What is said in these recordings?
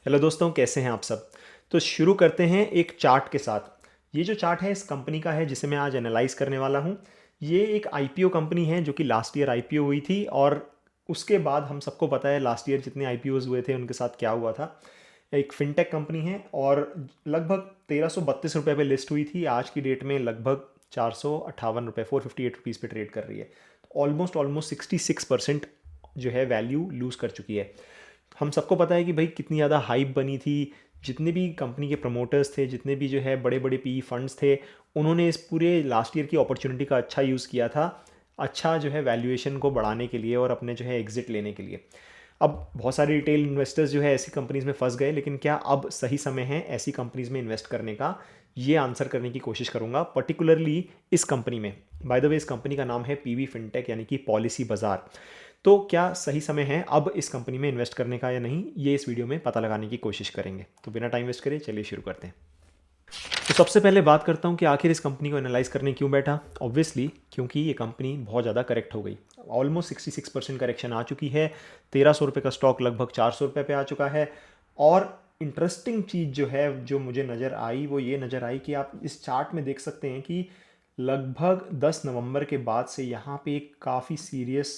Hello दोस्तों, कैसे हैं आप सब। तो शुरू करते हैं एक चार्ट के साथ। ये जो चार्ट है इस कंपनी का है जिसे मैं आज एनालाइज करने वाला हूँ। ये एक आईपीओ कंपनी है जो कि लास्ट ईयर आईपीओ हुई थी, और उसके बाद हम सबको पता है लास्ट ईयर जितने आईपीओज हुए थे उनके साथ क्या हुआ था। एक फिनटेक कंपनी है और लगभग 1332 रुपये पे लिस्ट हुई थी। आज की डेट में लगभग 458 रुपये, 458 रुपीज़ पे ट्रेड कर रही है। ऑलमोस्ट ऑलमोस्ट 66% जो है वैल्यू लूज़ कर चुकी है। हम सबको पता है कि भाई कितनी ज़्यादा हाइप बनी थी। जितने भी कंपनी के प्रमोटर्स थे, जितने भी जो है बड़े बड़े पी फंड्स थे, उन्होंने इस पूरे लास्ट ईयर की अपॉर्चुनिटी का अच्छा यूज़ किया था, अच्छा जो है वैल्यूएशन को बढ़ाने के लिए और अपने जो है एग्जिट लेने के लिए। अब बहुत सारे रिटेल इन्वेस्टर्स जो है ऐसी कंपनीज में फंस गए, लेकिन क्या अब सही समय है ऐसी कंपनीज में इन्वेस्ट करने का, ये आंसर करने की कोशिश करूंगा पर्टिकुलरली इस कंपनी में। बाय द वे, इस कंपनी का नाम है पीवी फिनटेक यानी कि पॉलिसी बाजार। तो क्या सही समय है अब इस कंपनी में इन्वेस्ट करने का या नहीं, ये इस वीडियो में पता लगाने की कोशिश करेंगे। तो बिना टाइम वेस्ट करे चलिए शुरू करते हैं। तो सबसे पहले बात करता हूँ कि आखिर इस कंपनी को एनालाइज करने क्यों बैठा। ऑब्वियसली क्योंकि ये कंपनी बहुत ज़्यादा करेक्ट हो गई। ऑलमोस्ट 66% करेक्शन आ चुकी है। 1300 रुपये का स्टॉक लगभग 400 रुपये पे आ चुका है। और इंटरेस्टिंग चीज़ जो है जो मुझे नज़र आई वो ये नज़र आई कि आप इस चार्ट में देख सकते हैं कि लगभग 10 नवंबर के बाद से यहाँ पे एक काफ़ी सीरियस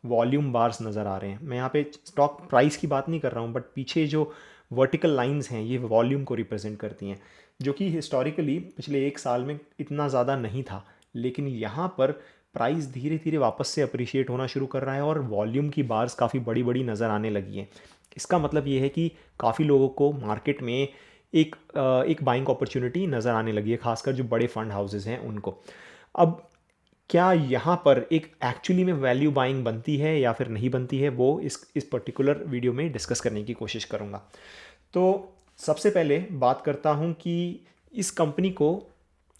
वॉल्यूम बार्स नज़र आ रहे हैं। मैं यहाँ पे स्टॉक प्राइस की बात नहीं कर रहा हूँ, बट पीछे जो वर्टिकल लाइंस हैं ये वॉल्यूम को रिप्रेजेंट करती हैं, जो कि हिस्टोरिकली पिछले एक साल में इतना ज़्यादा नहीं था। लेकिन यहाँ पर प्राइस धीरे धीरे वापस से अप्रिशिएट होना शुरू कर रहा है और वॉल्यूम की बार्स काफ़ी बड़ी बड़ी नज़र आने लगी हैं। इसका मतलब ये है कि काफ़ी लोगों को मार्केट में एक बाइंग अपॉर्चुनिटी नज़र आने लगी है, खासकर जो बड़े फंड हाउसेज हैं उनको। अब क्या यहाँ पर एक एक्चुअली में वैल्यू बाइंग बनती है या फिर नहीं बनती है, वो इस पर्टिकुलर वीडियो में डिस्कस करने की कोशिश करूँगा। तो सबसे पहले बात करता हूँ कि इस कंपनी को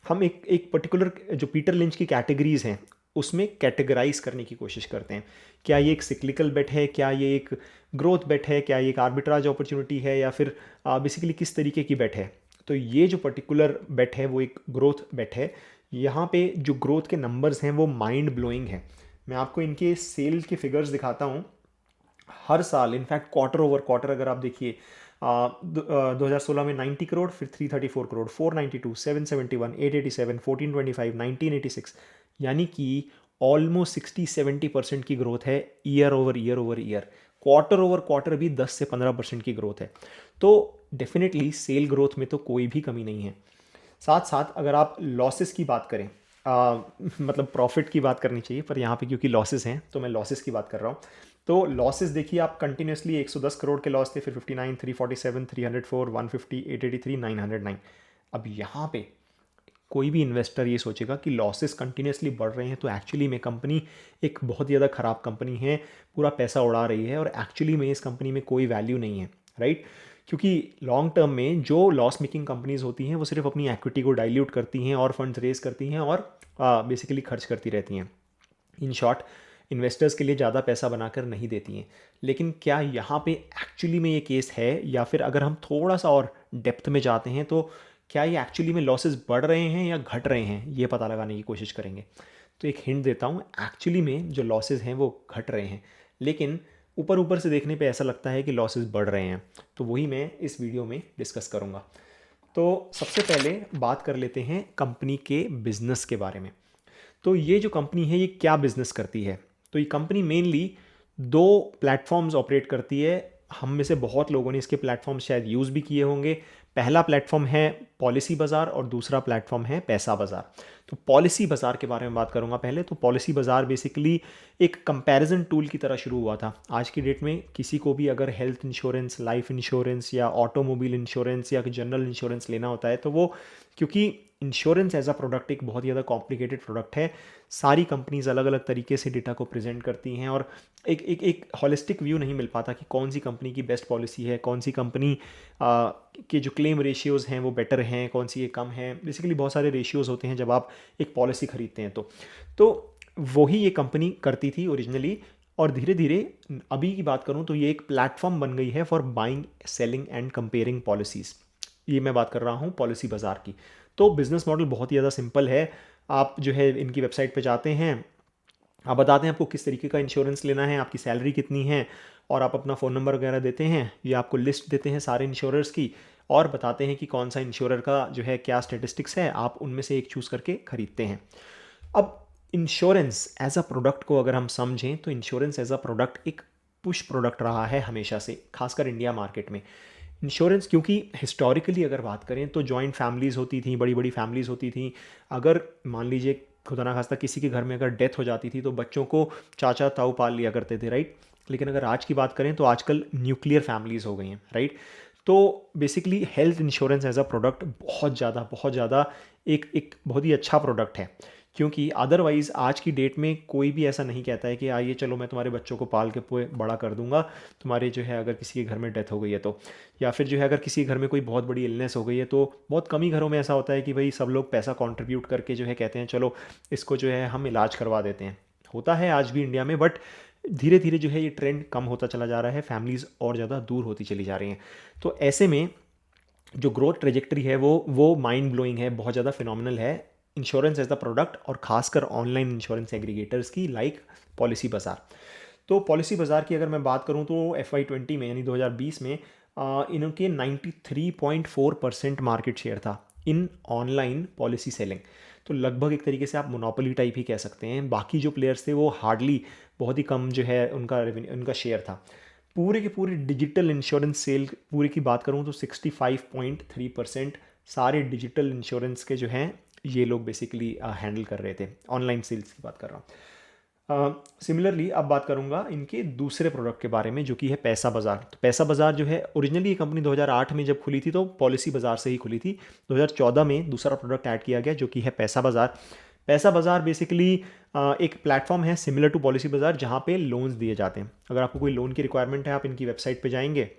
हम एक पर्टिकुलर जो पीटर लिंच की कैटेगरीज हैं उसमें कैटेगराइज करने की कोशिश करते हैं। क्या ये एक सिक्लिकल बेट है, क्या ये एक ग्रोथ बेट है, क्या ये एक आर्बिट्राज अपॉर्चुनिटी है, या फिर बेसिकली किस तरीके की बेट है। तो ये जो पर्टिकुलर बेट है वो एक ग्रोथ बेट है। यहाँ पे जो ग्रोथ के नंबर्स हैं वो माइंड ब्लोइंग है। मैं आपको इनके सेल के फिगर्स दिखाता हूँ। हर साल, इनफैक्ट क्वार्टर ओवर क्वार्टर अगर आप देखिए, 2016 में 90 करोड़, फिर 334 करोड़, 492, 771, 887, 1425, 1986, यानी कि ऑलमोस्ट 60-70% की ग्रोथ है year over year over year. Quarter over quarter भी 10 से 15% की ग्रोथ है। तो डेफिनेटली सेल ग्रोथ में तो कोई भी कमी नहीं है। साथ साथ अगर आप लॉसेस की बात करें, मतलब प्रॉफिट की बात करनी चाहिए, पर यहाँ पे क्योंकि लॉसेस हैं तो मैं लॉसेस की बात कर रहा हूँ। तो लॉसेस देखिए आप, कंटिन्यूसली 110 करोड़ के लॉस थे, फिर 59, 347, 304, 150, 883, 909। अब यहाँ पे कोई भी इन्वेस्टर ये सोचेगा कि लॉसेस कंटिन्यूसली बढ़ रहे हैं तो एक्चुअली में कंपनी एक बहुत ज़्यादा ख़राब कंपनी है, पूरा पैसा उड़ा रही है, और एक्चुअली में इस कंपनी में कोई वैल्यू नहीं है, राइट। क्योंकि लॉन्ग टर्म में जो लॉस मेकिंग कंपनीज होती हैं वो सिर्फ अपनी एक्विटी को डाइल्यूट करती हैं और फंड्स रेज करती हैं और बेसिकली खर्च करती रहती हैं। इन शॉर्ट, इन्वेस्टर्स के लिए ज़्यादा पैसा बनाकर नहीं देती हैं। लेकिन क्या यहाँ पे एक्चुअली में ये केस है, या फिर अगर हम थोड़ा सा और डेप्थ में जाते हैं तो क्या ये एक्चुअली में लॉसेस बढ़ रहे हैं या घट रहे हैं, ये पता लगाने की कोशिश करेंगे। तो एक हिंट देता हूँ, एक्चुअली में जो लॉसेस हैं वो घट रहे हैं, लेकिन ऊपर ऊपर से देखने पे ऐसा लगता है कि लॉसेस बढ़ रहे हैं। तो वही मैं इस वीडियो में डिस्कस करूँगा। तो सबसे पहले बात कर लेते हैं कंपनी के बिजनेस के बारे में। तो ये जो कंपनी है ये क्या बिजनेस करती है। तो ये कंपनी मेनली दो प्लेटफॉर्म्स ऑपरेट करती है। हम में से बहुत लोगों ने इसके प्लेटफॉर्म शायद यूज़ भी किए होंगे। पहला प्लेटफॉर्म है पॉलिसी बाज़ार और दूसरा प्लेटफॉर्म है पैसा बाज़ार। तो पॉलिसी बाज़ार के बारे में बात करूंगा पहले। तो पॉलिसी बाज़ार बेसिकली एक कंपैरिजन टूल की तरह शुरू हुआ था। आज की डेट में किसी को भी अगर हेल्थ इंश्योरेंस, लाइफ इंश्योरेंस या ऑटोमोबाइल इंश्योरेंस या जनरल इंश्योरेंस लेना होता है तो वो, क्योंकि इंश्योरेंस एज अ प्रोडक्ट एक बहुत ही ज़्यादा कॉम्प्लिकेटेड प्रोडक्ट है, सारी कंपनीज अलग अलग तरीके से डेटा को प्रेजेंट करती हैं और एक हॉलिस्टिक व्यू नहीं मिल पाता कि कौन सी कंपनी की बेस्ट पॉलिसी है, कौन सी कंपनी के जो क्लेम रेशियोज़ हैं वो बेटर हैं, कौन सी ये कम है। बेसिकली बहुत सारे रेशियोज़ होते हैं जब आप एक पॉलिसी खरीदते हैं। तो वही ये कंपनी करती थी ओरिजिनली, और धीरे धीरे अभी की बात करूँ तो ये एक प्लेटफॉर्म बन गई है for buying, selling and comparing policies. ये मैं बात कर रहा हूँ पॉलिसी बाज़ार की। तो बिज़नेस मॉडल बहुत ही ज़्यादा सिंपल है। आप जो है इनकी वेबसाइट पे जाते हैं, आप बताते हैं आपको किस तरीके का इंश्योरेंस लेना है, आपकी सैलरी कितनी है, और आप अपना फ़ोन नंबर वगैरह देते हैं। ये आपको लिस्ट देते हैं सारे इंश्योरर्स की, और बताते हैं कि कौन सा इंश्योरर का जो है क्या स्टेटिस्टिक्स है, आप उनमें से एक चूज़ करके ख़रीदते हैं। अब इंश्योरेंस एज अ प्रोडक्ट को अगर हम समझें तो इंश्योरेंस एज अ प्रोडक्ट एक पुश प्रोडक्ट रहा है हमेशा से, खासकर इंडिया मार्केट में। इंश्योरेंस क्योंकि हिस्टोरिकली अगर बात करें तो जॉइंट फैमिलीज़ होती थी, बड़ी बड़ी फैमिलीज़ होती थी। अगर मान लीजिए खुदा ना खास्ता किसी के घर में अगर डेथ हो जाती थी तो बच्चों को चाचा ताऊ पाल लिया करते थे, राइट। लेकिन अगर आज की बात करें तो आजकल न्यूक्लियर फैमिलीज़ हो गई हैं, राइट। तो basically health insurance as a product बहुत ज़्यादा एक एक बहुत ही अच्छा प्रोडक्ट है। क्योंकि अदरवाइज़ आज की डेट में कोई भी ऐसा नहीं कहता है कि आइए चलो मैं तुम्हारे बच्चों को पाल के बड़ा कर दूंगा, तुम्हारे जो है अगर किसी के घर में डेथ हो गई है तो, या फिर जो है अगर किसी के घर में कोई बहुत बड़ी इलनेस हो गई है तो बहुत कम ही घरों में ऐसा होता है कि भाई सब लोग पैसा कंट्रीब्यूट करके जो है कहते हैं चलो इसको जो है हम इलाज करवा देते हैं। होता है आज भी इंडिया में, बट धीरे धीरे जो है ये ट्रेंड कम होता चला जा रहा है, फैमिलीज़ और ज़्यादा दूर होती चली जा रही हैं। तो ऐसे में जो ग्रोथ ट्रेजेक्टरी है वो माइंड ब्लोइंग है, बहुत ज़्यादा फिनोमिनल है इंश्योरेंस एज द प्रोडक्ट, और खासकर ऑनलाइन इंश्योरेंस एग्रीगेटर्स की लाइक पॉलिसी बाजार। तो पॉलिसी बाजार की अगर मैं बात करूं तो FY20 में यानी 2020 में इनके 93.4% मार्केट शेयर था इन ऑनलाइन पॉलिसी सेलिंग। तो लगभग एक तरीके से आप मोनोपोली टाइप ही कह सकते हैं। बाकी जो प्लेयर्स थे वो हार्डली बहुत ही कम जो है उनका शेयर था। पूरे के पूरे डिजिटल इंश्योरेंस सेल पूरे की बात करूँ तो 65.3% सारे डिजिटल इंश्योरेंस के जो हैं ये लोग बेसिकली हैंडल कर रहे थे। ऑनलाइन सेल्स की बात कर रहा हूँ। सिमिलरली अब बात करूंगा इनके दूसरे प्रोडक्ट के बारे में जो कि है पैसा बाज़ार। तो पैसा बाज़ार जो है ओरिजिनली ये कंपनी 2008 में जब खुली थी तो पॉलिसी बाज़ार से ही खुली थी। 2014 में दूसरा प्रोडक्ट ऐड किया गया जो कि है पैसा बाज़ार। पैसा बाज़ार बेसिकली एक प्लेटफॉर्म है सिमिलर टू पॉलिसी बाज़ार जहाँ पे लोन्स दिए जाते हैं। अगर आपको कोई लोन की रिक्वायरमेंट है आप इनकी वेबसाइट पे जाएंगे,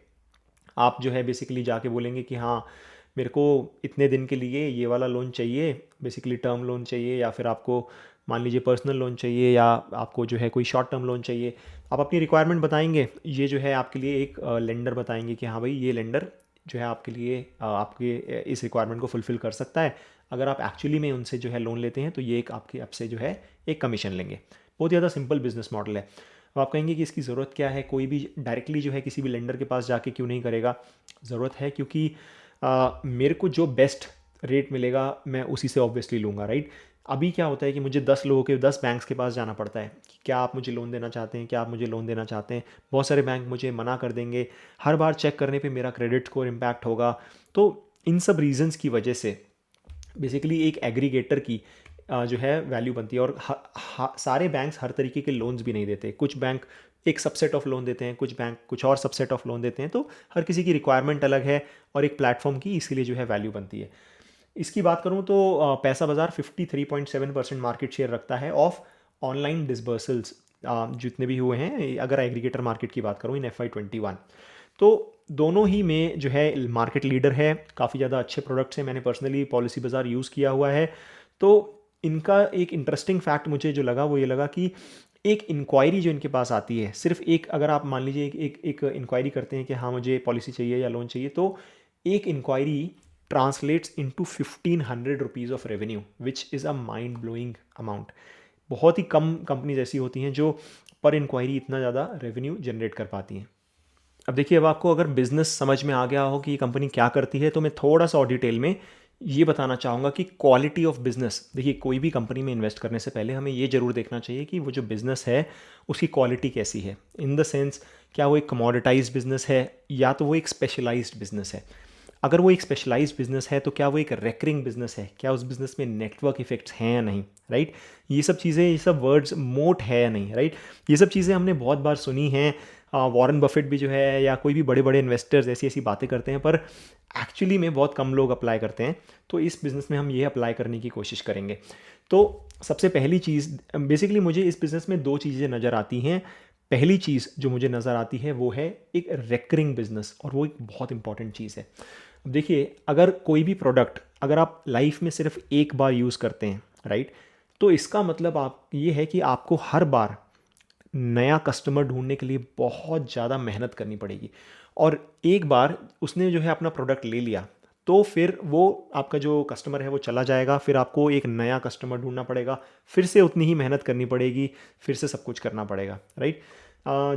आप जो है बेसिकली जाके बोलेंगे कि हाँ मेरे को इतने दिन के लिए ये वाला लोन चाहिए, बेसिकली टर्म लोन चाहिए, या फिर आपको मान लीजिए पर्सनल लोन चाहिए, या आपको जो है कोई शॉर्ट टर्म लोन चाहिए। आप अपनी रिक्वायरमेंट बताएंगे, ये जो है आपके लिए एक लेंडर बताएंगे कि हाँ भाई ये लेंडर जो है आपके लिए आपके इस रिक्वायरमेंट को फुलफ़िल कर सकता है। अगर आप एक्चुअली में उनसे जो है लोन लेते हैं तो ये एक आपके आपसे जो है एक कमीशन लेंगे। बहुत ज़्यादा सिंपल बिजनेस मॉडल है। अब आप कहेंगे कि इसकी ज़रूरत क्या है, कोई भी डायरेक्टली जो है किसी भी लेंडर के पास जाके क्यों नहीं करेगा। ज़रूरत है क्योंकि मेरे को जो बेस्ट रेट मिलेगा मैं उसी से ऑब्वियसली लूँगा, राइट। अभी क्या होता है कि मुझे 10 लोगों के 10 बैंक्स के पास जाना पड़ता है कि क्या आप मुझे लोन देना चाहते हैं, क्या आप मुझे लोन देना चाहते हैं। बहुत सारे बैंक मुझे मना कर देंगे, हर बार चेक करने पे मेरा क्रेडिट स्कोर इम्पैक्ट होगा। तो इन सब रीजंस की वजह से बेसिकली एक एग्रीगेटर की जो है वैल्यू बनती है। और सारे बैंक्स हर तरीके के लोन्स भी नहीं देते। कुछ बैंक एक सबसेट ऑफ लोन देते हैं, कुछ बैंक कुछ और सबसेट ऑफ लोन देते हैं। तो हर किसी की रिक्वायरमेंट अलग है और एक प्लेटफॉर्म की इसीलिए जो है वैल्यू बनती है। इसकी बात करूं तो पैसा बाज़ार 53.7% मार्केट शेयर रखता है ऑफ ऑनलाइन डिसबर्सल्स जितने भी हुए हैं, अगर एग्रीगेटर मार्केट की बात करूं इन FY21। तो दोनों ही में जो है मार्केट लीडर है, काफ़ी ज़्यादा अच्छे प्रोडक्ट्स हैं। मैंने पर्सनली पॉलिसी बाज़ार यूज़ किया हुआ है। तो इनका एक इंटरेस्टिंग फैक्ट मुझे जो लगा वो ये लगा कि एक इंक्वायरी जो इनके पास आती है, सिर्फ एक अगर आप मान लीजिए एक इंक्वायरी करते हैं कि हाँ मुझे पॉलिसी चाहिए या लोन चाहिए, तो एक inquiry translates into 1500 rupees of revenue, which is a mind blowing amount. बहुत ही कम कंपनीज ऐसी होती हैं जो पर इंक्वायरी इतना ज़्यादा रेवेन्यू जनरेट कर पाती हैं। अब देखिए, अब आपको अगर बिज़नेस समझ में आ गया हो कि ये कंपनी क्या करती है, तो मैं थोड़ा सा और डिटेल में ये बताना चाहूँगा कि क्वालिटी ऑफ बिज़नेस। देखिए, कोई भी कंपनी में इन्वेस्ट करने से पहले हमें ये ज़रूर देखना चाहिए कि वो जो बिज़नेस है उसकी क्वालिटी कैसी है। इन द सेंस, क्या वो एक कमोडिटाइज्ड बिज़नेस है या तो वो एक स्पेशलाइज्ड बिज़नेस है। अगर वो एक स्पेशलाइज्ड बिज़नेस है तो क्या वो एक रेकरिंग बिज़नेस है, क्या उस बिज़नेस में नेटवर्क इफेक्ट्स हैं या नहीं, राइट। ये सब चीज़ें, ये सब वर्ड्स, मोट है या नहीं, राइट। ये सब चीज़ें हमने बहुत बार सुनी हैं। वॉरेन बफेट भी जो है या कोई भी बड़े बड़े इन्वेस्टर्स ऐसी ऐसी बातें करते हैं, पर एक्चुअली में बहुत कम लोग अप्लाई करते हैं। तो इस बिज़नेस में हम ये अप्लाई करने की कोशिश करेंगे। तो सबसे पहली चीज़, बेसिकली मुझे इस बिज़नेस में दो चीज़ें नज़र आती हैं। पहली चीज़ जो मुझे नज़र आती है वो है एक रेकरिंग बिज़नेस, और वो एक बहुत इंपॉर्टेंट चीज़ है। अब देखिए, अगर कोई भी प्रोडक्ट अगर आप लाइफ में सिर्फ एक बार यूज़ करते हैं, राइट, तो इसका मतलब आप ये है कि आपको हर बार नया कस्टमर ढूंढने के लिए बहुत ज़्यादा मेहनत करनी पड़ेगी। और एक बार उसने जो है अपना प्रोडक्ट ले लिया, तो फिर वो आपका जो कस्टमर है वो चला जाएगा, फिर आपको एक नया कस्टमर ढूंढना पड़ेगा, फिर से उतनी ही मेहनत करनी पड़ेगी, फिर से सब कुछ करना पड़ेगा, राइट।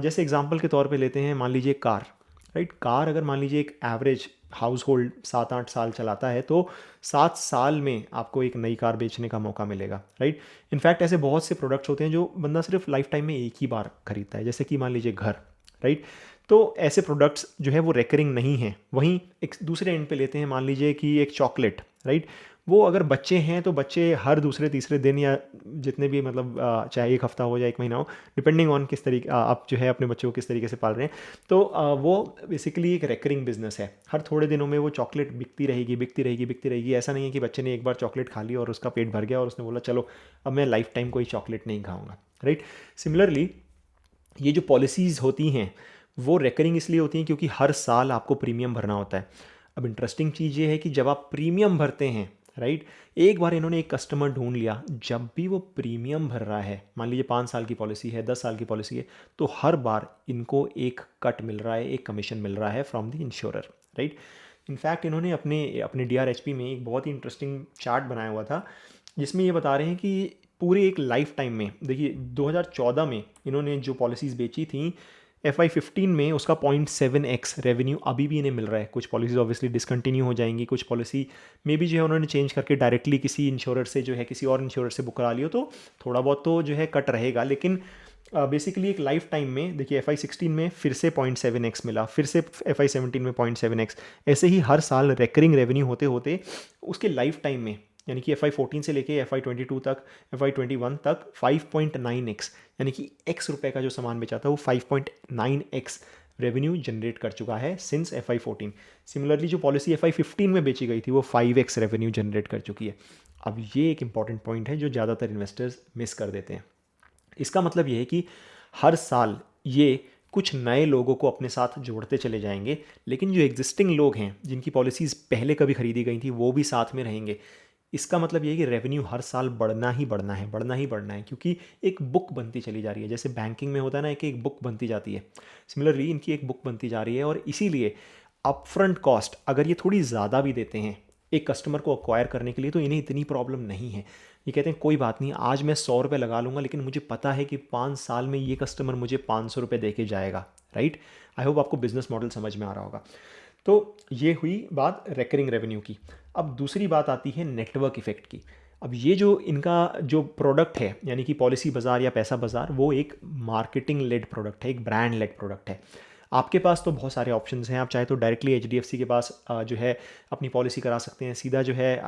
जैसे एग्जांपल के तौर पे लेते हैं, मान लीजिए कार, राइट। कार अगर मान लीजिए एक एवरेज हाउस होल्ड 7-8 साल चलाता है तो 7 साल में आपको एक नई कार बेचने का मौका मिलेगा, राइट। इनफैक्ट ऐसे बहुत से प्रोडक्ट्स होते हैं जो बंदा सिर्फ लाइफ टाइम में एक ही बार खरीदता है, जैसे कि मान लीजिए घर, राइट। तो ऐसे प्रोडक्ट्स जो है वो रेकरिंग नहीं है। वहीं एक दूसरे एंड पे लेते हैं, मान लीजिए कि एक चॉकलेट, राइट। वो अगर बच्चे हैं तो बच्चे हर दूसरे तीसरे दिन या जितने भी मतलब चाहे एक हफ्ता हो या एक महीना हो, डिपेंडिंग ऑन किस तरीके आप जो है अपने बच्चों को किस तरीके से पाल रहे हैं, तो वो बेसिकली एक रेकरिंग बिजनेस है। हर थोड़े दिनों में वो चॉकलेट बिकती रहेगी, बिकती रहेगी, बिकती रहेगी। ऐसा नहीं है कि बच्चे ने एक बार चॉकलेट खा ली और उसका पेट भर गया और उसने बोला चलो अब मैं लाइफ टाइम कोई चॉकलेट नहीं खाऊंगा, राइट। सिमिलरली ये जो पॉलिसीज़ होती हैं वो रेकरिंग इसलिए होती हैं क्योंकि हर साल आपको प्रीमियम भरना होता है। अब इंटरेस्टिंग चीज़ ये है कि जब आप प्रीमियम भरते हैं, राइट, एक बार इन्होंने एक कस्टमर ढूंढ लिया, जब भी वो प्रीमियम भर रहा है, मान लीजिए 5 साल की पॉलिसी है, 10 साल की पॉलिसी है, तो हर बार इनको एक कट मिल रहा है, एक कमीशन मिल रहा है from the insurer, right. In fact इन्होंने अपने अपने DRHP में एक बहुत ही इंटरेस्टिंग चार्ट बनाया हुआ था जिसमें ये बता रहे हैं कि पूरे एक लाइफ टाइम में, देखिए 2014 में इन्होंने जो पॉलिसीज़ बेची थी, FY15 में उसका 0.7x रेवेन्यू अभी भी इन्हें मिल रहा है। कुछ पॉलिसीज़ ऑब्वियसली डिसकंटिन्यू हो जाएंगी, कुछ पॉलिसी में भी जो है उन्होंने चेंज करके डायरेक्टली किसी इंश्योरर से जो है किसी और इंश्योरर से बुक करा लियो, तो थोड़ा बहुत तो जो है कट रहेगा। लेकिन बेसिकली एक लाइफ टाइम में देखिए FY16 में फिर से 0.7x मिला, फिर से FY17 में 0.7x, ऐसे ही हर साल रेकरिंग रेवेन्यू होते होते उसके लाइफ टाइम में, यानी कि FY14 से लेके FY22 तक, FY21 तक 5.9x, यानी कि x रुपए का जो सामान बेचा था वो 5.9x रेवेन्यू जनरेट कर चुका है सिंस FY14। सिमिलरली जो पॉलिसी FY15 में बेची गई थी वो 5x रेवेन्यू जनरेट कर चुकी है। अब ये एक इंपॉर्टेंट पॉइंट है जो ज़्यादातर इन्वेस्टर्स मिस कर देते हैं। इसका मतलब ये है कि हर साल ये कुछ नए लोगों को अपने साथ जोड़ते चले जाएंगे, लेकिन जो एग्जिस्टिंग लोग हैं जिनकी पॉलिसीज़ पहले कभी खरीदी गई थी वो भी साथ में रहेंगे। इसका मतलब ये है कि रेवेन्यू हर साल बढ़ना ही बढ़ना है, बढ़ना ही बढ़ना है, क्योंकि एक बुक बनती चली जा रही है। जैसे बैंकिंग में होता है ना कि एक बुक बनती जाती है, सिमिलरली इनकी एक बुक बनती जा रही है। और इसीलिए अपफ्रंट कॉस्ट अगर ये थोड़ी ज़्यादा भी देते हैं एक कस्टमर को अक्वायर करने के लिए तो इन्हें इतनी प्रॉब्लम नहीं है। ये कहते हैं कोई बात नहीं, आज मैं 100 रुपये लगा लूँगा, लेकिन मुझे पता है कि 5 साल में ये कस्टमर मुझे 500 रुपये दे के जाएगा, राइट। आई होप आपको बिजनेस मॉडल समझ में आ रहा होगा। तो ये हुई बात रेकरिंग रेवेन्यू की। अब दूसरी बात आती है नेटवर्क इफ़ेक्ट की। अब ये जो इनका जो प्रोडक्ट है, यानी कि पॉलिसी बाज़ार या पैसा बाज़ार, वो एक मार्केटिंग लेड प्रोडक्ट है, एक ब्रांड लेड प्रोडक्ट है। आपके पास तो बहुत सारे ऑप्शंस हैं, आप चाहे तो डायरेक्टली HDFC के पास जो है अपनी पॉलिसी करा सकते हैं, सीधा जो है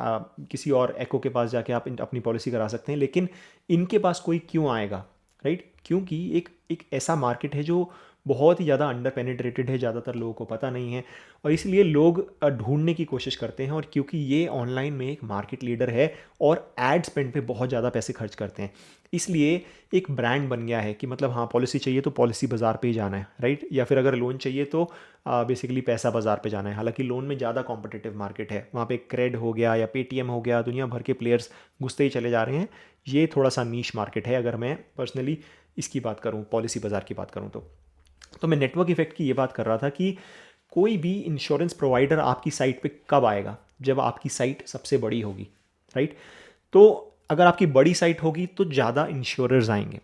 किसी और एको के पास जाके आप अपनी पॉलिसी करा सकते हैं। लेकिन इनके पास कोई क्यों आएगा, राइट? क्योंकि एक ऐसा मार्केट है जो बहुत ही ज़्यादा अंडर पेनिट्रेटेड है, ज़्यादातर लोगों को पता नहीं है, और इसलिए लोग ढूंढने की कोशिश करते हैं। और क्योंकि ये ऑनलाइन में एक मार्केट लीडर है और एड स्पेंड पे बहुत ज़्यादा पैसे खर्च करते हैं, इसलिए एक ब्रांड बन गया है कि मतलब हाँ, पॉलिसी चाहिए तो पॉलिसी बाज़ार पे ही जाना है, राइट। या फिर अगर लोन चाहिए तो बेसिकली पैसा बाज़ार पे जाना है। हालांकि लोन में ज़्यादा कॉम्पिटिटिव मार्केट है, वहाँ पे क्रेड हो गया या पेटीएम हो गया, दुनिया भर के प्लेयर्स घुसते ही चले जा रहे हैं। ये थोड़ा सा नीश मार्केट है अगर मैं पर्सनली इसकी बात करूँ, पॉलिसी बाज़ार की बात करूँ तो मैं नेटवर्क इफेक्ट की ये बात कर रहा था कि कोई भी इंश्योरेंस प्रोवाइडर आपकी साइट पे कब आएगा, जब आपकी साइट सबसे बड़ी होगी, राइट। तो अगर आपकी बड़ी साइट होगी तो ज़्यादा इंश्योरर्स आएंगे।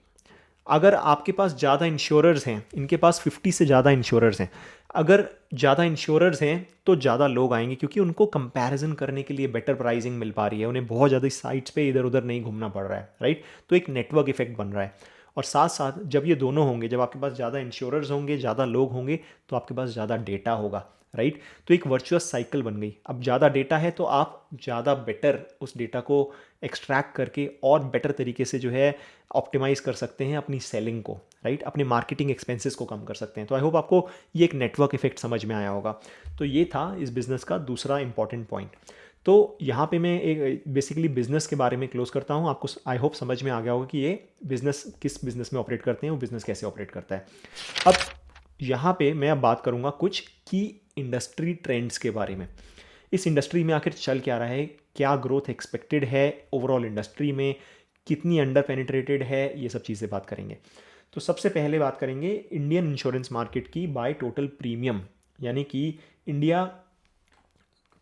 अगर आपके पास ज़्यादा इंश्योरर्स हैं, इनके पास 50 से ज़्यादा इंश्योरर्स हैं, अगर ज़्यादा इंश्योरर्स हैं तो ज़्यादा लोग आएंगे, क्योंकि उनको कंपैरिजन करने के लिए बेटर प्राइसिंग मिल पा रही है, उन्हें बहुत ज़्यादा साइट्स पे इधर उधर नहीं घूमना पड़ रहा है, राइट। तो एक नेटवर्क इफेक्ट बन रहा है। और साथ साथ जब ये दोनों होंगे, जब आपके पास ज़्यादा इंश्योरर्स होंगे, ज़्यादा लोग होंगे, तो आपके पास ज़्यादा डेटा होगा, राइट। तो एक वर्चुअस साइकिल बन गई। अब ज़्यादा डेटा है तो आप ज़्यादा बेटर उस डेटा को एक्सट्रैक्ट करके और बेटर तरीके से जो है ऑप्टिमाइज़ कर सकते हैं अपनी सेलिंग को, राइट, अपने मार्केटिंग एक्सपेंसेस को कम कर सकते हैं। तो आई होप आपको ये एक नेटवर्क इफेक्ट समझ में आया होगा। तो ये था इस बिज़नेस का दूसरा इंपॉर्टेंट पॉइंट। तो यहाँ पे मैं एक बेसिकली बिज़नेस के बारे में क्लोज करता हूँ। आपको आई होप समझ में आ गया होगा कि ये बिज़नेस किस बिज़नेस में ऑपरेट करते हैं, वो बिज़नेस कैसे ऑपरेट करता है। अब यहाँ पे मैं अब बात करूँगा कुछ की इंडस्ट्री ट्रेंड्स के बारे में। इस इंडस्ट्री में आखिर चल क्या रहा है, क्या ग्रोथ एक्सपेक्टेड है ओवरऑल इंडस्ट्री में, कितनी अंडर पेनिट्रेटेड है, ये सब चीज़ें बात करेंगे। तो सबसे पहले बात करेंगे इंडियन इंश्योरेंस मार्केट की बाय टोटल प्रीमियम, यानी कि इंडिया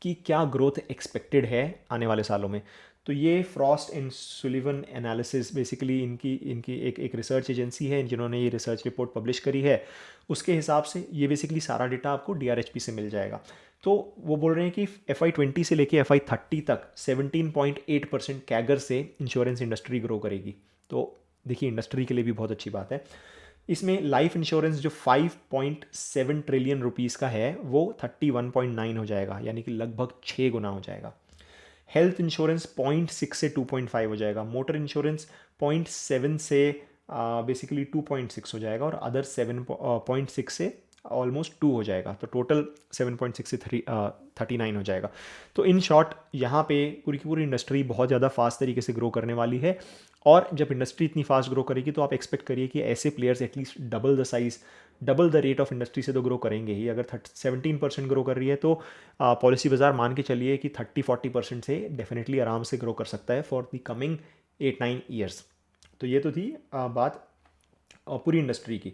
कि क्या ग्रोथ एक्सपेक्टेड है आने वाले सालों में। तो ये Frost and Sullivan analysis basically इनकी इनकी एक रिसर्च एजेंसी है जिन्होंने ये रिसर्च रिपोर्ट पब्लिश करी है। उसके हिसाब से ये बेसिकली सारा डेटा आपको DRHP से मिल जाएगा। तो वो बोल रहे हैं कि FY20 से लेके FY30 तक 17.8% कैगर से इंश्योरेंस इंडस्ट्री ग्रो करेगी। तो देखिए इंडस्ट्री के लिए भी बहुत अच्छी बात है। इसमें लाइफ इंश्योरेंस जो 5.7 ट्रिलियन रुपीस का है वो 31.9 हो जाएगा, यानी कि लगभग 6 गुना हो जाएगा। हेल्थ इंश्योरेंस 0.6 से 2.5 हो जाएगा। मोटर इंश्योरेंस 0.7 से बेसिकली 2.6 हो जाएगा, और अदर 7.6 से ऑलमोस्ट 2 हो जाएगा। तो टोटल 7.6 से 39 हो जाएगा। तो इन शॉर्ट यहाँ पे पूरी की पूरी इंडस्ट्री बहुत ज़्यादा फास्ट तरीके से ग्रो करने वाली है। और जब इंडस्ट्री इतनी फास्ट ग्रो करेगी तो आप एक्सपेक्ट करिए कि ऐसे players at least double the size, double the rate of industry से तो ग्रो करेंगे ही। अगर 17% ग्रो कर रही है तो पॉलिसी बाजार मान के चलिए कि 30-40% से डेफिनेटली आराम से ग्रो कर सकता है फॉर द कमिंग 8-9 ईयर्स। तो ये तो थी बात पूरी इंडस्ट्री की।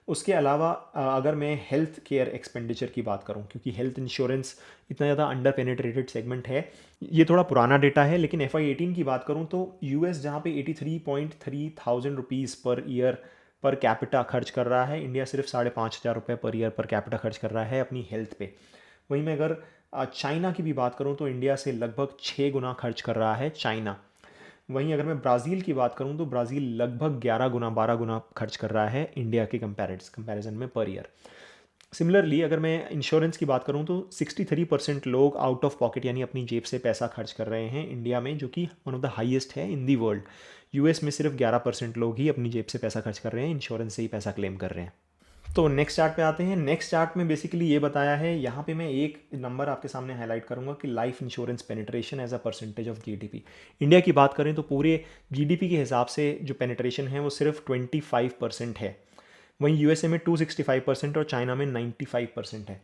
उसके अलावा अगर मैं हेल्थ केयर एक्सपेंडिचर की बात करूं, क्योंकि हेल्थ इंश्योरेंस इतना ज़्यादा अंडर पेनिट्रेटेड सेगमेंट है, ये थोड़ा पुराना डेटा है, लेकिन FY18 की बात करूं तो US जहां पे 83.3 thousand rupees per year per capita खर्च कर रहा है, इंडिया सिर्फ 5,500 रुपये पर ईयर पर कैपिटा खर्च कर रहा है अपनी हेल्थ पे। वहीं मैं अगर चाइना की भी बात करूं तो इंडिया से लगभग 6 गुना खर्च कर रहा है चाइना। वहीं अगर मैं ब्राज़ील की बात करूं तो ब्राज़ील लगभग 11 गुना 12 गुना खर्च कर रहा है इंडिया के कंपैरिजन में पर ईयर। सिमिलरली अगर मैं इंश्योरेंस की बात करूं तो 63% लोग आउट ऑफ पॉकेट यानी अपनी जेब से पैसा खर्च कर रहे हैं इंडिया में, जो कि वन ऑफ द हाईएस्ट है इन दी वर्ल्ड। US में सिर्फ 11% लोग ही अपनी जेब से पैसा खर्च कर रहे हैं, इंश्योरेंस से ही पैसा क्लेम कर रहे हैं। तो नेक्स्ट चार्ट पे आते हैं। नेक्स्ट चार्ट में बेसिकली ये बताया है, यहाँ पे मैं एक नंबर आपके सामने हाईलाइट करूँगा कि life insurance penetration as a percentage of GDP। India की बात करें तो पूरे GDP के हिसाब से जो पेनिट्रेशन है वो सिर्फ 25% है। वहीं USA में 265% और चाइना में 95% है।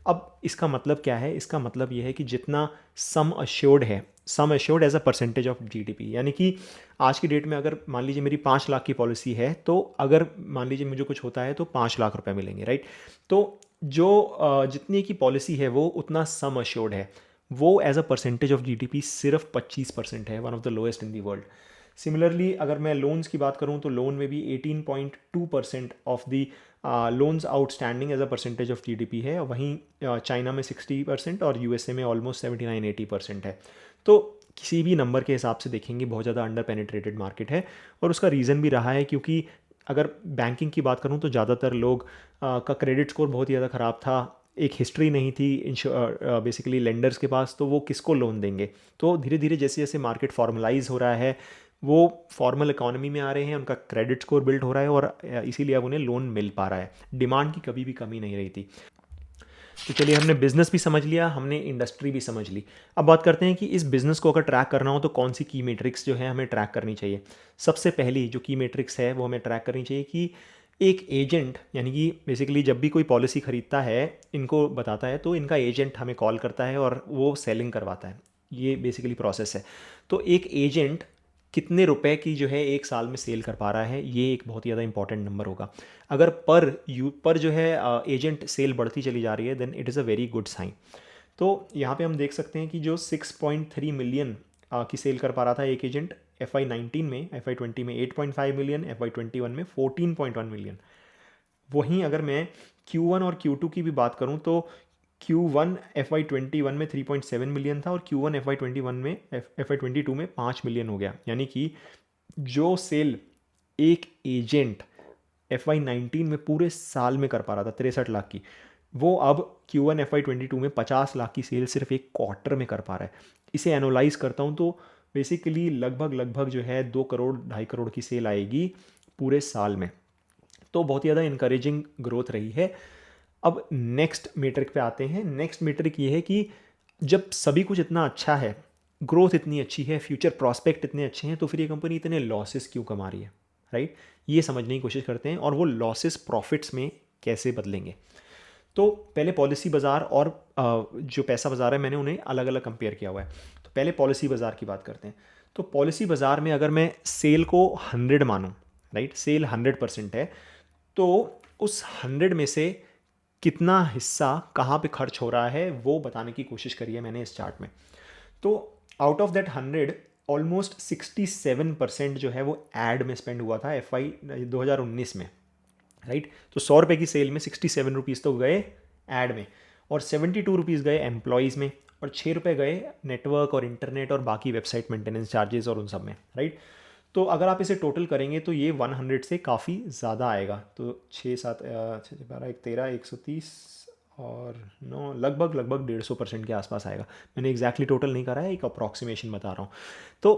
अब इसका मतलब क्या है? इसका मतलब ये है कि जितना सम अश्योर्ड है, sum assured as a percentage of GDP, यानी कि आज की डेट में अगर मान लीजिए मेरी 5 लाख की पॉलिसी है, तो अगर मान लीजिए मुझे कुछ होता है तो 5 लाख रुपए मिलेंगे, राइट। तो जो जितनी की पॉलिसी है वो उतना सम अश्योर्ड है, वो as a percentage of GDP सिर्फ 25% है, one of the lowest in the world. Similarly अगर मैं लोन्स की बात करूं तो लोन में भी 18.2% of the loans outstanding as a percentage of GDP है। वहीं चाइना में 60% और USA में ऑलमोस्ट 79-80% है। तो किसी भी नंबर के हिसाब से देखेंगे बहुत ज़्यादा अंडर पेनिट्रेटेड मार्केट है, और उसका रीज़न भी रहा है क्योंकि अगर बैंकिंग की बात करूं तो ज़्यादातर लोग का क्रेडिट स्कोर बहुत ही ज़्यादा ख़राब था, एक हिस्ट्री नहीं थी बेसिकली लेंडर्स के पास, तो वो किसको लोन देंगे। तो धीरे धीरे जैसे जैसे मार्केट फॉर्मलाइज हो रहा है, वो फॉर्मल इकोनॉमी में आ रहे हैं, उनका क्रेडिट स्कोर बिल्ड हो रहा है, और इसीलिए अब उन्हें लोन मिल पा रहा है। डिमांड की कभी भी कमी नहीं रही थी। तो चलिए, हमने बिजनेस भी समझ लिया, हमने इंडस्ट्री भी समझ ली। अब बात करते हैं कि इस बिजनेस को अगर ट्रैक करना हो तो कौन सी की मैट्रिक्स जो है हमें ट्रैक करनी चाहिए। सबसे पहली जो की मैट्रिक्स है वो हमें ट्रैक करनी चाहिए कि एक एजेंट, यानी कि बेसिकली जब भी कोई पॉलिसी खरीदता है, इनको बताता है तो इनका एजेंट हमें कॉल करता है और वो सेलिंग करवाता है। ये बेसिकली प्रोसेस है। तो एक एजेंट कितने रुपए की जो है एक साल में सेल कर पा रहा है, ये एक बहुत ही ज़्यादा इंपॉर्टेंट नंबर होगा। अगर पर जो है एजेंट सेल बढ़ती चली जा रही है, then it is a very good sign. तो यहाँ पे हम देख सकते हैं कि जो 6.3 मिलियन की सेल कर पा रहा था एक एजेंट FY19 में, FY20 में 8.5 मिलियन, FY21 में 14.1 मिलियन। वहीं अगर मैं Q1 और Q2 की भी बात करूं तो Q1 FY21 में 3.7 मिलियन था, और Q1 FY22 में 5 मिलियन हो गया। यानी कि जो सेल एक एजेंट FY19 में पूरे साल में कर पा रहा था 63 लाख की, वो अब Q1 FY22 में 50 लाख की सेल सिर्फ एक क्वार्टर में कर पा रहा है। इसे एनालाइज करता हूँ तो बेसिकली लगभग जो है 2 करोड़ 2.5 करोड़ की सेल आएगी पूरे साल में। तो बहुत ही ज़्यादा इंकरेजिंग ग्रोथ रही है। अब नेक्स्ट मीट्रिक पे आते हैं। नेक्स्ट मीट्रिक ये है कि जब सभी कुछ इतना अच्छा है, ग्रोथ इतनी अच्छी है, फ्यूचर प्रॉस्पेक्ट इतने अच्छे हैं, तो फिर ये कंपनी इतने लॉसेस क्यों कमा रही है, राइट। ये समझने की कोशिश करते हैं, और वो लॉसेस प्रॉफिट्स में कैसे बदलेंगे। तो पहले पॉलिसी बाज़ार और जो पैसा बाज़ार है, मैंने उन्हें अलग अलग कंपेयर किया हुआ है। तो पहले पॉलिसी बाज़ार की बात करते हैं। तो पॉलिसी बाज़ार में अगर मैं सेल को 100 मानूँ, राइट, सेल 100% है, तो उस 100 में से कितना हिस्सा कहाँ पे खर्च हो रहा है वो बताने की कोशिश करी है मैंने इस चार्ट में। तो आउट ऑफ दैट 100 ऑलमोस्ट 67% जो है वो एड में स्पेंड हुआ था FY 2019 में, राइट। तो 100 रुपये की सेल में 67 रुपीज़ तो गए ऐड में, और 72 रुपीज़ गए एम्प्लॉयज़ में, और 6 रुपये गए नेटवर्क और इंटरनेट और बाकी वेबसाइट मेंटेनेंस चार्जेस और उन सब में, राइट। तो अगर आप इसे टोटल करेंगे तो ये 100 से काफ़ी ज़्यादा आएगा। तो 6 7 12 1 13 130 और 9 लगभग 150% के आसपास आएगा। मैंने एग्जैक्टली टोटल नहीं करा है, एक अप्रॉक्सीमेशन बता रहा हूँ। तो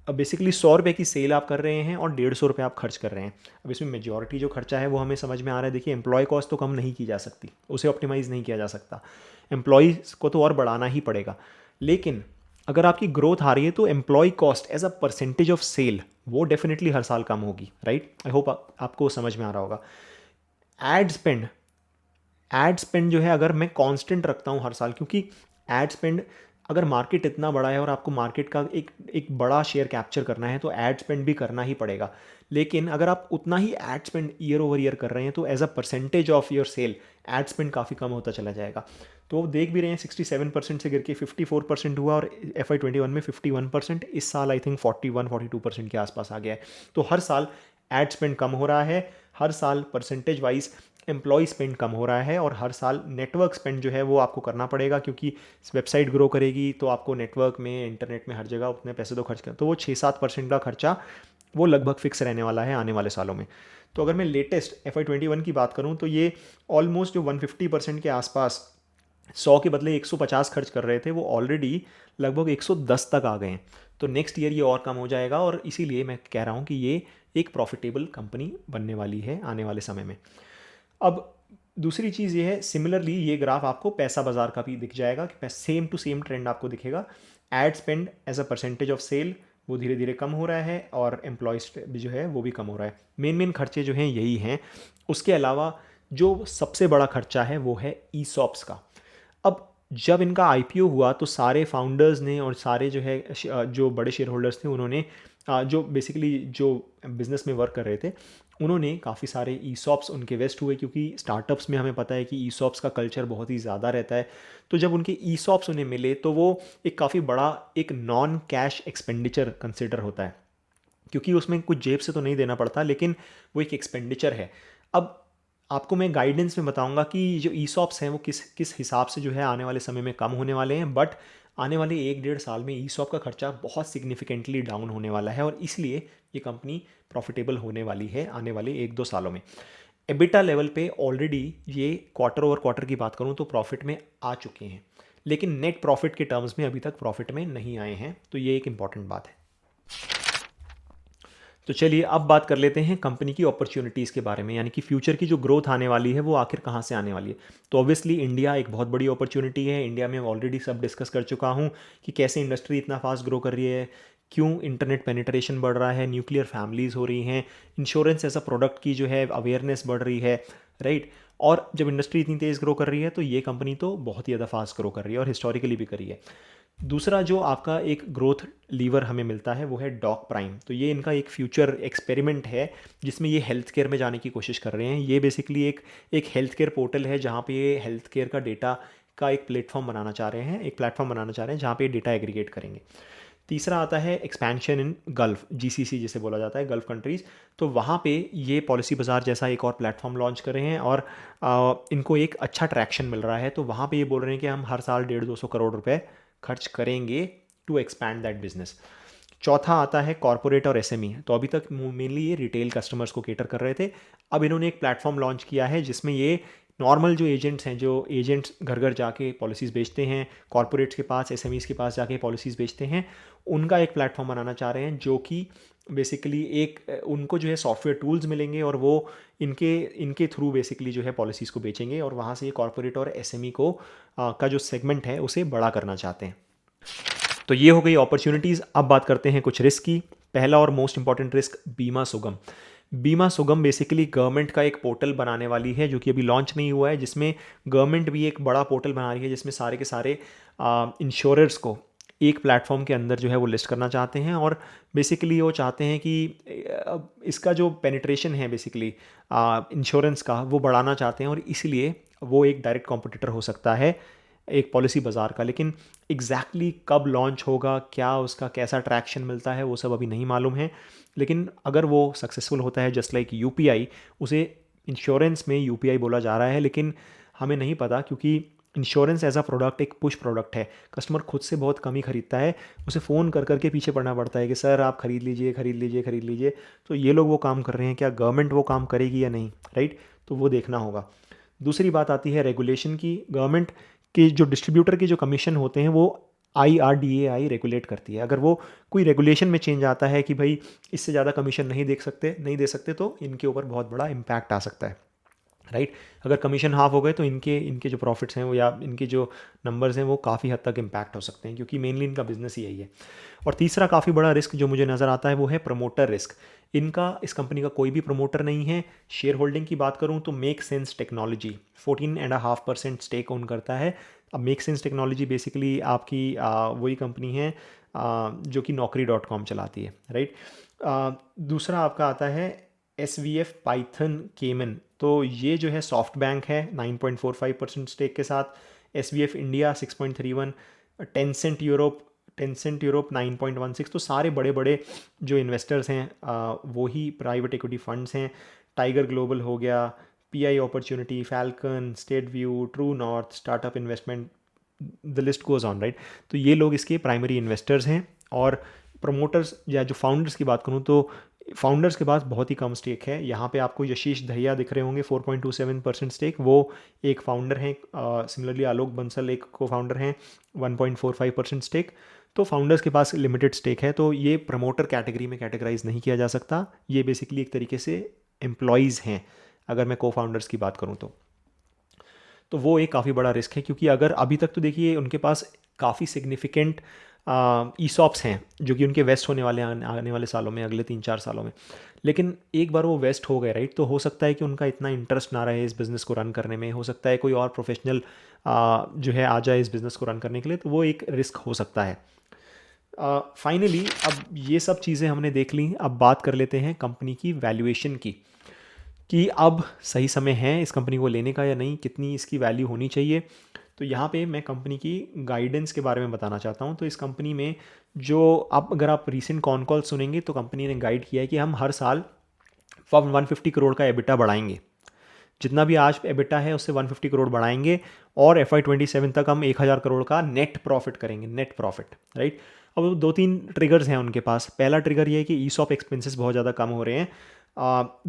अब बेसिकली 100 रुपये की सेल आप कर रहे हैं और 150 रुपये आप खर्च कर रहे हैं। अब इसमें मेजॉरिटी जो खर्चा है वो हमें समझ में आ रहा है। देखिए, एम्प्लॉय कॉस्ट तो कम नहीं की जा सकती, उसे ऑप्टिमाइज़ नहीं किया जा सकता, एम्प्लॉयज़ को तो और बढ़ाना ही पड़ेगा। लेकिन अगर आपकी ग्रोथ आ रही है तो employ cost as a percentage of sale वो डेफिनेटली हर साल कम होगी, राइट। आई होप आपको समझ में आ रहा होगा। एड स्पेंड जो है अगर मैं कांस्टेंट रखता हूँ हर साल, क्योंकि एड स्पेंड अगर मार्केट इतना बड़ा है और आपको मार्केट का एक बड़ा शेयर कैप्चर करना है तो एड स्पेंड भी करना ही पड़ेगा। लेकिन अगर आप उतना ही ad spend year over year कर रहे हैं तो as a percentage of your sale ad spend काफ़ी कम होता चला जाएगा। तो देख भी रहे हैं 67% से गिर के 54% हुआ, और FY 21 में 51%, इस साल आई थिंक 41-42% के आसपास आ गया है। तो हर साल एड स्पेंड कम हो रहा है, हर साल परसेंटेज वाइज एम्प्लॉय स्पेंड कम हो रहा है, और हर साल नेटवर्क स्पेंड जो है वो आपको करना पड़ेगा, क्योंकि वेबसाइट ग्रो करेगी तो आपको नेटवर्क में, इंटरनेट में, हर जगह उतने पैसे तो खर्च कर, तो वो 6-7% का खर्चा वो लगभग फिक्स रहने वाला है आने वाले सालों में। तो अगर मैं लेटेस्ट FY 21 की बात करूँ तो ये ऑलमोस्ट जो 150% के आसपास 100 के बदले 150 खर्च कर रहे थे वो ऑलरेडी लगभग 110 तक आ गए हैं। तो नेक्स्ट ईयर ये और कम हो जाएगा, और इसीलिए मैं कह रहा हूँ कि ये एक प्रॉफिटेबल कंपनी बनने वाली है आने वाले समय में। अब दूसरी चीज़ ये है, सिमिलरली ये ग्राफ आपको पैसा बाजार का भी दिख जाएगा कि सेम टू सेम ट्रेंड आपको दिखेगा। Ad spend as a percentage of sale वो धीरे धीरे कम हो रहा है, और एम्प्लॉयज भी जो है वो भी कम हो रहा है। मेन खर्चे जो हैं यही हैं। उसके अलावा जो सबसे बड़ा खर्चा है वो है ESOPs का। अब जब इनका IPO हुआ तो सारे फाउंडर्स ने और सारे जो है जो बड़े शेयर होल्डर्स थे उन्होंने जो बेसिकली जो बिज़नेस में वर्क कर रहे थे उन्होंने काफ़ी सारे ESOPs उनके वेस्ट हुए, क्योंकि स्टार्टअप्स में हमें पता है कि ESOPs का कल्चर बहुत ही ज़्यादा रहता है। तो जब उनके ESOPs उन्हें मिले तो वो एक काफ़ी बड़ा एक नॉन कैश एक्सपेंडिचर कंसिडर होता है, क्योंकि उसमें कुछ जेब से तो नहीं देना पड़ता, लेकिन वो एक एक्सपेंडिचर है। अब आपको मैं गाइडेंस में बताऊंगा कि जो ESOPs हैं वो किस किस हिसाब से जो है आने वाले समय में कम होने वाले हैं, बट आने वाले 1-1.5 साल में ESOP का खर्चा बहुत सिग्निफिकेंटली डाउन होने वाला है, और इसलिए ये कंपनी प्रॉफिटेबल होने वाली है आने वाले 1-2 सालों में। EBITDA लेवल पे ऑलरेडी ये क्वार्टर ओवर क्वार्टर की बात करूँ तो प्रॉफिट में आ चुके हैं, लेकिन नेट प्रॉफिट के टर्म्स में अभी तक प्रॉफिट में नहीं आए हैं। तो ये एक इंपॉर्टेंट बात है। तो चलिए अब बात कर लेते हैं कंपनी की अपॉर्चुनिटीज़ के बारे में, यानी कि फ्यूचर की जो ग्रोथ आने वाली है वो आखिर कहाँ से आने वाली है। तो ऑब्वियसली इंडिया एक बहुत बड़ी अपॉर्चुनिटी है। इंडिया में ऑलरेडी सब डिस्कस कर चुका हूँ कि कैसे इंडस्ट्री इतना फास्ट ग्रो कर रही है, क्यों इंटरनेट पेनिट्रेशन बढ़ रहा है, न्यूक्लियर फैमिलीज़ हो रही हैं, इंश्योरेंस ऐसा प्रोडक्ट की जो है अवेयरनेस बढ़ रही है, राइट। और जब इंडस्ट्री इतनी तेज़ ग्रो कर रही है तो ये कंपनी तो बहुत ही ज़्यादा फास्ट ग्रो कर रही है और हिस्टोरिकली भी करी है। दूसरा जो आपका एक ग्रोथ लीवर हमें मिलता है वो है डॉक प्राइम। तो ये इनका एक फ्यूचर एक्सपेरिमेंट है जिसमें ये हेल्थ केयर में जाने की कोशिश कर रहे हैं। ये बेसिकली एक हेल्थ केयर पोर्टल है जहाँ पे ये हेल्थ केयर का डेटा का एक प्लेटफॉर्म बनाना चाह रहे हैं, एक प्लेटफॉर्म बनाना चाह रहे हैं जहाँ पे डेटा एग्रीगेट करेंगे। तीसरा आता है एक्सपेंशन इन गल्फ, GCC जिसे बोला जाता है, गल्फ कंट्रीज़। तो वहाँ पे ये पॉलिसी बाजार जैसा एक और प्लेटफॉर्म लॉन्च कर रहे हैं और इनको एक अच्छा ट्रैक्शन मिल रहा है। तो वहाँ पे ये बोल रहे हैं कि हम हर साल 150-200 करोड़ रुपए खर्च करेंगे टू एक्सपैंड दैट बिजनेस। चौथा आता है कॉर्पोरेट और SME। तो अभी तक मेनली ये रिटेल कस्टमर्स को केटर कर रहे थे। अब इन्होंने एक प्लेटफॉर्म लॉन्च किया है जिसमें ये नॉर्मल जो एजेंट्स हैं, जो एजेंट्स घर घर जाके पॉलिसीज़ बेचते हैं, कॉर्पोरेट्स के पास, SMEs के पास जाके पॉलिसीज़ बेचते हैं, उनका एक प्लेटफॉर्म बनाना चाह रहे हैं जो कि बेसिकली एक उनको जो है सॉफ्टवेयर टूल्स मिलेंगे और वो इनके थ्रू बेसिकली जो है पॉलिसीज़ को बेचेंगे, और वहाँ से ये कॉर्पोरेट और SME को का जो सेगमेंट है उसे बड़ा करना चाहते हैं। तो ये हो गई अपॉर्चुनिटीज़। अब बात करते हैं कुछ रिस्क की। पहला और मोस्ट इंपॉर्टेंट रिस्क बीमा सुगम। बीमा सुगम बेसिकली गवर्नमेंट का एक पोर्टल बनाने वाली है जो कि अभी लॉन्च नहीं हुआ है, जिसमें गवर्नमेंट भी एक बड़ा पोर्टल बना रही है जिसमें सारे के सारे इंश्योरर्स को एक प्लेटफॉर्म के अंदर जो है वो लिस्ट करना चाहते हैं। और बेसिकली वो चाहते हैं कि इसका जो पेनिट्रेशन है बेसिकली इंश्योरेंस का वो बढ़ाना चाहते हैं, और इसीलिए वो एक डायरेक्ट कॉम्पिटिटर हो सकता है एक पॉलिसी बाज़ार का, लेकिन एग्जैक्टली कब लॉन्च होगा, क्या उसका कैसा ट्रैक्शन मिलता है, वो सब अभी नहीं मालूम है। लेकिन अगर वो सक्सेसफुल होता है जस्ट लाइक यूपीआई, उसे इंश्योरेंस में यूपीआई बोला जा रहा है, लेकिन हमें नहीं पता क्योंकि इंश्योरेंस एज अ प्रोडक्ट एक पुश प्रोडक्ट है। कस्टमर खुद से बहुत कम ही खरीदता है, उसे फ़ोन कर करके पीछे पड़ना पड़ता है कि सर आप खरीद लीजिए, खरीद लीजिए, खरीद लीजिए। तो ये लोग वो काम कर रहे हैं, क्या गवर्नमेंट वो काम करेगी या नहीं, राइट? तो वो देखना होगा। दूसरी बात आती है रेगुलेशन की। गवर्नमेंट के जो डिस्ट्रीब्यूटर के जो कमीशन होते हैं वो IRDAI रेगुलेट करती है। अगर वो कोई रेगुलेशन में चेंज आता है कि भाई इससे ज़्यादा कमीशन नहीं दे सकते, तो इनके ऊपर बहुत बड़ा इम्पैक्ट आ सकता है, राइट? अगर कमीशन हाफ हो गए तो इनके इनके जो प्रॉफिट्स हैं वो या इनके जो नंबर्स हैं वो काफ़ी हद तक इम्पैक्ट हो सकते हैं, क्योंकि मेनली इनका बिजनेस ही यही है। और तीसरा काफ़ी बड़ा रिस्क जो मुझे नज़र आता है वो है प्रमोटर रिस्क। इनका इस कंपनी का कोई भी प्रमोटर नहीं है। शेयर होल्डिंग की बात करूं तो Make Sense Technology 14.5% stake own करता है। अब मेक सेंस टेक्नोलॉजी बेसिकली आपकी वही कंपनी है जो कि Naukri.com चलाती है, राइट? दूसरा आपका आता है SVF पाइथन केमन। तो ये जो है सॉफ्ट बैंक है 9.45% स्टेक के साथ। SVF India 6.31, Tencent Europe 9.16। तो सारे बड़े बड़े जो इन्वेस्टर्स हैं वो ही प्राइवेट इक्विटी फंड्स हैं। टाइगर ग्लोबल हो गया, PI opportunity, falcon, state view, true north, startup investment, the list goes on, right? तो ये लोग इसके प्राइमरी इन्वेस्टर्स हैं। और प्रमोटर्स या जो फाउंडर्स की बात करूँ तो फाउंडर्स के पास बहुत ही कम स्टेक है। यहाँ पे आपको यशीश दहिया दिख रहे होंगे 4.27% स्टेक, वो एक फाउंडर हैं। सिमिलरली आलोक बंसल एक को फाउंडर हैं, 1.45% स्टेक। तो फाउंडर्स के पास लिमिटेड स्टेक है, तो ये प्रमोटर कैटेगरी में कैटेगराइज नहीं किया जा सकता। ये बेसिकली एक तरीके से एम्प्लॉयज़ हैं अगर मैं को फाउंडर्स की बात करूँ तो वो एक काफ़ी बड़ा रिस्क है। क्योंकि अगर अभी तक तो देखिए उनके पास काफ़ी सिग्निफिकेंट ईसॉप्स हैं जो कि उनके वेस्ट होने वाले आने वाले सालों में, अगले 3-4 सालों में। लेकिन एक बार वो वेस्ट हो गए, राइट, तो हो सकता है कि उनका इतना इंटरेस्ट ना रहे इस बिज़नेस को रन करने में। हो सकता है कोई और प्रोफेशनल जो है आ जाए इस बिज़नेस को रन करने के लिए, तो वो एक रिस्क हो सकता है। फाइनली अब ये सब चीज़ें हमने देख ली, अब बात कर लेते हैं कंपनी की वैल्यूएशन की, कि अब सही समय है इस कंपनी को लेने का या नहीं, कितनी इसकी वैल्यू होनी चाहिए। तो यहाँ पे मैं कंपनी की गाइडेंस के बारे में बताना चाहता हूँ। तो इस कंपनी में जो अगर आप रीसेंट कॉन कॉल सुनेंगे तो कंपनी ने गाइड किया है कि हम हर साल 150 करोड़ का एबिटा बढ़ाएंगे। जितना भी आज एबिटा है उससे 150 करोड़ बढ़ाएंगे और FY27 तक हम 1000 करोड़ का नेट प्रॉफिट करेंगे, नेट प्रॉफिट, राइट? अब 2-3 ट्रिगर्स हैं उनके पास। पहला ट्रिगर ये है कि ईसॉप एक्सपेंसेस बहुत ज़्यादा कम हो रहे हैं।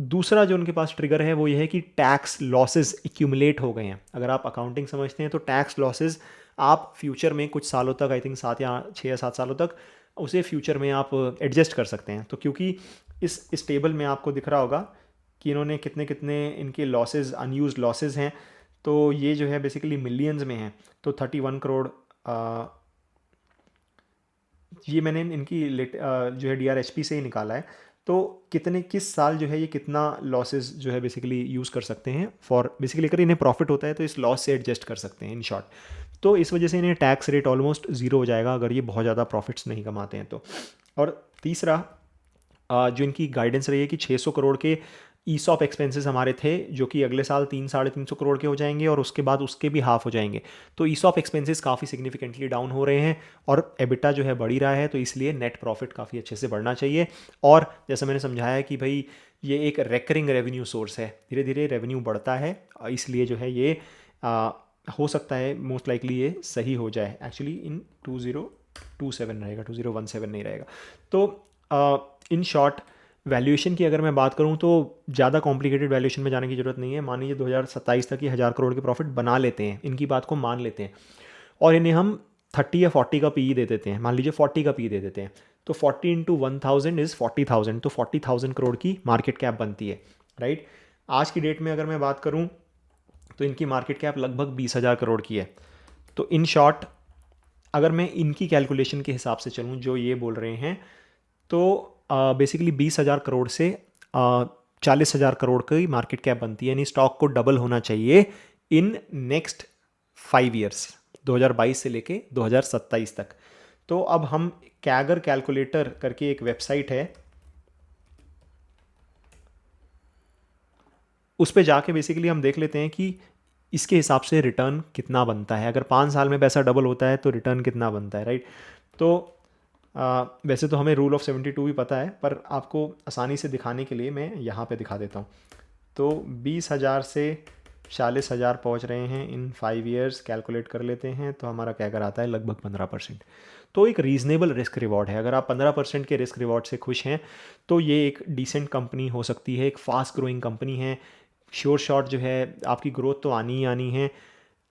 दूसरा जो उनके पास ट्रिगर है वो ये है कि टैक्स लॉसेस एक्यूमुलेट हो गए हैं। अगर आप अकाउंटिंग समझते हैं तो टैक्स लॉसेस आप फ्यूचर में कुछ सालों तक, आई थिंक 6 या 7 सालों तक, उसे फ्यूचर में आप एडजस्ट कर सकते हैं। तो क्योंकि इस टेबल में आपको दिख रहा होगा कि इन्होंने कितने कितने इनके लॉसेस, अनयूज्ड लॉसेस हैं। तो ये जो है बेसिकली मिलियंस में है। तो 31 करोड़ ये मैंने इनकी जो है DRHP से ही निकाला है। तो किस साल जो है ये कितना लॉसेस जो है बेसिकली यूज़ कर सकते हैं फॉर, बेसिकली अगर इन्हें प्रॉफिट होता है तो इस लॉस से एडजस्ट कर सकते हैं इन शॉर्ट। तो इस वजह से इन्हें टैक्स रेट ऑलमोस्ट ज़ीरो हो जाएगा अगर ये बहुत ज़्यादा प्रॉफिट्स नहीं कमाते हैं तो। और तीसरा जो इनकी गाइडेंस रही है कि 600 करोड़ के ईसॉप एक्सपेंसेस हमारे थे जो कि अगले साल 300-350 करोड़ के हो जाएंगे और उसके बाद उसके भी हाफ हो जाएंगे। तो ईसॉप एक्सपेंसेस काफ़ी सिग्निफिकेंटली डाउन हो रहे हैं और एबिटा जो है बढ़ ही रहा है, तो इसलिए नेट प्रॉफिट काफ़ी अच्छे से बढ़ना चाहिए। और जैसा मैंने समझाया कि भाई ये एक रेकरिंग रेवेन्यू सोर्स है, धीरे धीरे रेवेन्यू बढ़ता है, इसलिए जो है ये हो सकता है मोस्ट लाइकली ये सही हो जाए एक्चुअली इन 2027 रहेगा, 2017 नहीं रहेगा। तो इन शॉर्ट वैल्यूएशन की अगर मैं बात करूं तो ज़्यादा कॉम्प्लिकेटेड वैल्यूएशन में जाने की ज़रूरत नहीं है। मान लीजिए 2027 तक ये 1000 करोड़ के प्रॉफिट बना लेते हैं, इनकी बात को मान लेते हैं और इन्हें हम 30 या 40 का PE दे देते हैं। मान लीजिए 40 का PE दे देते हैं, तो 40 × 1000 इज़ 40,000, तो 40,000 करोड़ की मार्केट कैप बनती है, राइट? आज की डेट में अगर मैं बात करूँ तो इनकी मार्केट कैप लगभग 20,000 करोड़ की है। तो इन शॉर्ट अगर मैं इनकी कैलकुलेशन के हिसाब से चलूँ जो ये बोल रहे हैं, तो बेसिकली 20,000 करोड़ से 40,000 करोड़ की मार्केट कैप बनती है। यानी स्टॉक को डबल होना चाहिए इन नेक्स्ट 5 ईयर्स, 2022 से लेके 2027 तक। तो अब हम कैगर कैलकुलेटर करके एक वेबसाइट है, उस पे जाके बेसिकली हम देख लेते हैं कि इसके हिसाब से रिटर्न कितना बनता है। अगर 5 साल में पैसा डबल होता है तो रिटर्न कितना बनता है, राइट। तो वैसे तो हमें रूल ऑफ 72 भी पता है, पर आपको आसानी से दिखाने के लिए मैं यहाँ पे दिखा देता हूँ। तो 20,000 से 40,000 पहुँच रहे हैं इन 5 ईयर्स, कैलकुलेट कर लेते हैं तो हमारा क्या कर आता है, लगभग 15%। तो एक रीज़नेबल रिस्क रिवॉर्ड है। अगर आप 15% के रिस्क रिवॉर्ड से खुश हैं तो ये एक डिसेंट कंपनी हो सकती है, एक फास्ट ग्रोइंग कंपनी है। श्योर शॉट जो है आपकी ग्रोथ तो आनी ही आनी है।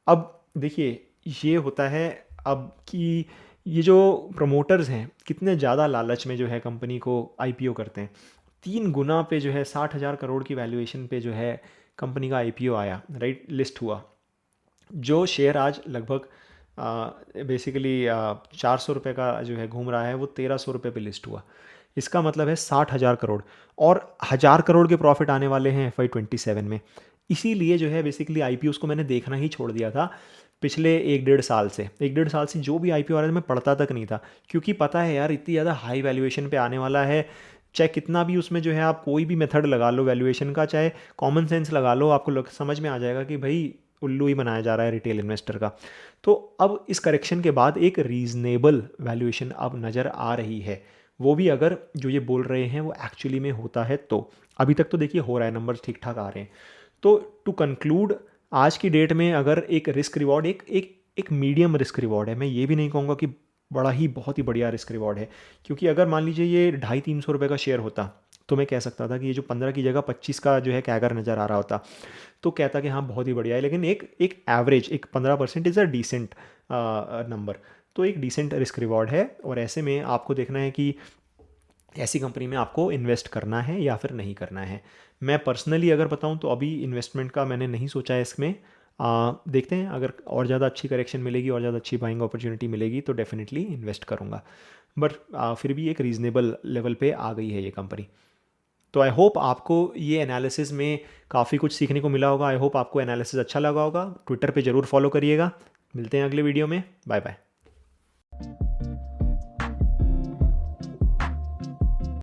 अब देखिए ये होता है अब कि ये जो प्रमोटर्स हैं कितने ज़्यादा लालच में जो है कंपनी को आईपीओ करते हैं। 3 गुना पे जो है 60,000 करोड़ की वैल्यूएशन पे जो है कंपनी का आईपीओ आया, राइट, लिस्ट हुआ। जो शेयर आज लगभग बेसिकली 400 रुपये का जो है घूम रहा है, वो 1300 रुपये पे लिस्ट हुआ। इसका मतलब है 60,000 करोड़, और 1,000 करोड़ के प्रॉफिट आने वाले हैं FY27 में। इसीलिए जो है बेसिकली आईपीओ को मैंने देखना ही छोड़ दिया था पिछले 1-1.5 साल से जो भी आईपीओ आ रहा था मैं पढ़ता तक नहीं था, क्योंकि पता है यार इतनी ज़्यादा हाई वैल्यूएशन पे आने वाला है। चाहे कितना भी उसमें जो है आप कोई भी मेथड लगा लो वैल्यूएशन का, चाहे कॉमन सेंस लगा लो, आपको समझ में आ जाएगा कि भाई उल्लू ही बनाया जा रहा है रिटेल इन्वेस्टर का। तो अब इस करेक्शन के बाद एक रीज़नेबल वैल्यूएशन अब नज़र आ रही है, वो भी अगर जो ये बोल रहे हैं वो एक्चुअली में होता है तो। अभी तक तो देखिए हो रहा है, नंबर्स ठीक ठाक आ रहे हैं। तो टू कंक्लूड, आज की डेट में अगर एक रिस्क रिवॉर्ड एक मीडियम रिस्क रिवॉर्ड है, मैं ये भी नहीं कहूँगा कि बड़ा ही बहुत ही बढ़िया रिस्क रिवॉर्ड है, क्योंकि अगर मान लीजिए ये 250-300 रुपये का शेयर होता तो मैं कह सकता था कि ये जो 15 की जगह 25 का जो है कैगर नज़र आ रहा होता तो कहता कि हाँ बहुत ही बढ़िया है। लेकिन एक एवरेज, एक 15% इज़ अ डिसेंट नंबर। तो एक डिसेंट रिस्क रिवॉर्ड है, और ऐसे में आपको देखना है कि ऐसी कंपनी में आपको इन्वेस्ट करना है या फिर नहीं करना है। मैं पर्सनली अगर बताऊं तो अभी इन्वेस्टमेंट का मैंने नहीं सोचा है इसमें। देखते हैं, अगर और ज़्यादा अच्छी करेक्शन मिलेगी और ज़्यादा अच्छी बाइंग अपॉर्चुनिटी मिलेगी तो डेफिनेटली इन्वेस्ट करूँगा। बट फिर भी एक रीज़नेबल लेवल पे आ गई है ये कंपनी। तो आई होप आपको ये एनालिसिस में काफ़ी कुछ सीखने को मिला होगा। आई होप आपको एनालिसिस अच्छा लगा होगा। ट्विटर पे ज़रूर फॉलो करिएगा। मिलते हैं अगले वीडियो में। Bye bye.